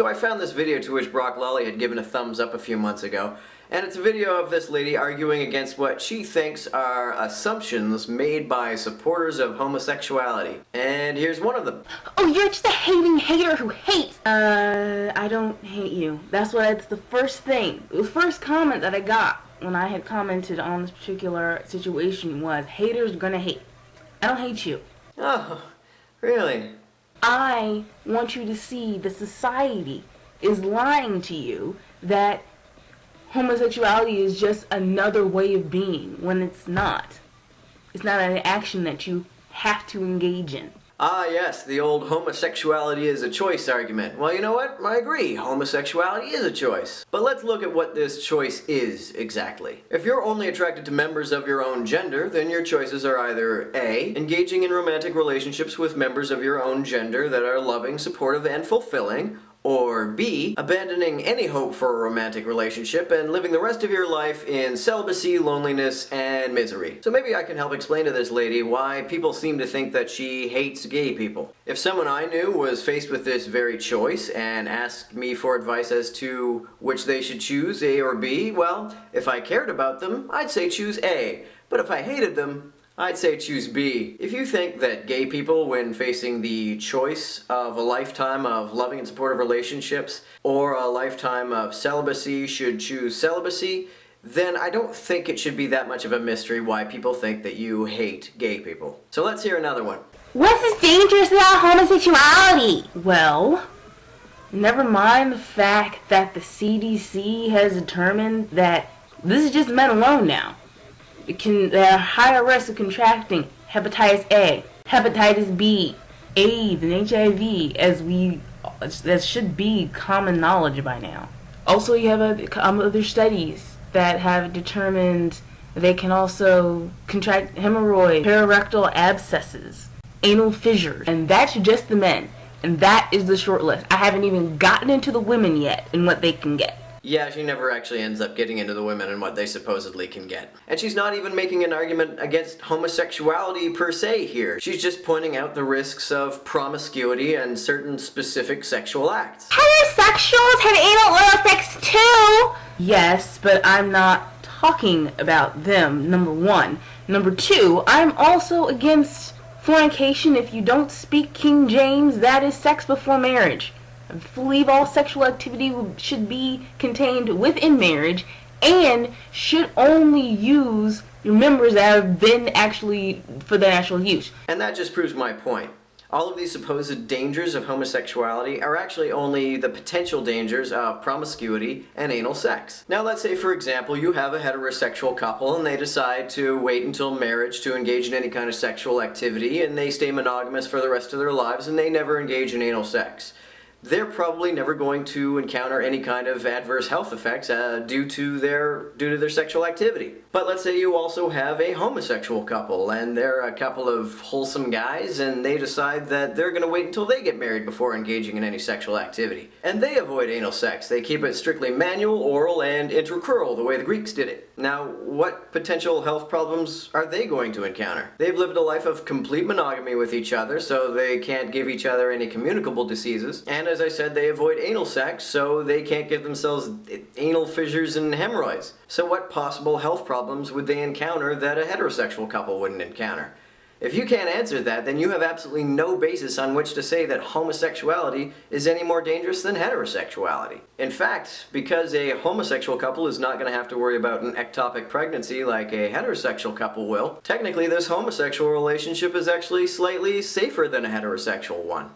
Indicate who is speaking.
Speaker 1: So I found this video to which Brock Lolly had given a thumbs up a few months ago, and it's a video of this lady arguing against what she thinks are assumptions made by supporters of homosexuality. And here's one of them.
Speaker 2: Oh, you're just a hating hater who hates. I don't hate you. That's the first thing. The first comment that I got when I had commented on this particular situation was, haters gonna hate. I don't hate you.
Speaker 1: Oh, really?
Speaker 2: I want you to see that society is lying to you that homosexuality is just another way of being when it's not. It's not an action that you have to engage in.
Speaker 1: Ah yes, the old homosexuality is a choice argument. Well, you know what? I agree. Homosexuality is a choice. But let's look at what this choice is exactly. If you're only attracted to members of your own gender, then your choices are either A, engaging in romantic relationships with members of your own gender that are loving, supportive, and fulfilling, or B, abandoning any hope for a romantic relationship and living the rest of your life in celibacy, loneliness, and misery. So maybe I can help explain to this lady why people seem to think that she hates gay people. If someone I knew was faced with this very choice and asked me for advice as to which they should choose, A or B, well, if I cared about them, I'd say choose A. But if I hated them, I'd say choose B. If you think that gay people, when facing the choice of a lifetime of loving and supportive relationships or a lifetime of celibacy, should choose celibacy, then I don't think it should be that much of a mystery why people think that you hate gay people. So let's hear another one.
Speaker 2: What's so dangerous about homosexuality? Well, never mind the fact that the CDC has determined that this is just men alone now. They're higher risk of contracting hepatitis A, hepatitis B, AIDS, and HIV, that should be common knowledge by now. Also, you have other studies that have determined they can also contract hemorrhoids, perirectal abscesses, anal fissures, and that's just the men. And that is the short list. I haven't even gotten into the women yet and what they can get.
Speaker 1: Yeah, she never actually ends up getting into the women and what they supposedly can get. And she's not even making an argument against homosexuality per se here. She's just pointing out the risks of promiscuity and certain specific sexual acts.
Speaker 2: Heterosexuals have anal oral sex too! Yes, but I'm not talking about them, number one. Number two, I'm also against fornication. If you don't speak King James, that is sex before marriage. I believe all sexual activity should be contained within marriage and should only use your members that have been actually for the actual use.
Speaker 1: And that just proves my point. All of these supposed dangers of homosexuality are actually only the potential dangers of promiscuity and anal sex. Now let's say, for example, you have a heterosexual couple and they decide to wait until marriage to engage in any kind of sexual activity, and they stay monogamous for the rest of their lives and they never engage in anal sex. They're probably never going to encounter any kind of adverse health effects due to their sexual activity. But let's say you also have a homosexual couple, and they're a couple of wholesome guys, and they decide that they're going to wait until they get married before engaging in any sexual activity. And they avoid anal sex. They keep it strictly manual, oral, and intracrural, the way the Greeks did it. Now, what potential health problems are they going to encounter? They've lived a life of complete monogamy with each other, so they can't give each other any communicable diseases. And as I said, they avoid anal sex, so they can't give themselves anal fissures and hemorrhoids. So what possible health problems would they encounter that a heterosexual couple wouldn't encounter? If you can't answer that, then you have absolutely no basis on which to say that homosexuality is any more dangerous than heterosexuality. In fact, because a homosexual couple is not going to have to worry about an ectopic pregnancy like a heterosexual couple will, technically this homosexual relationship is actually slightly safer than a heterosexual one.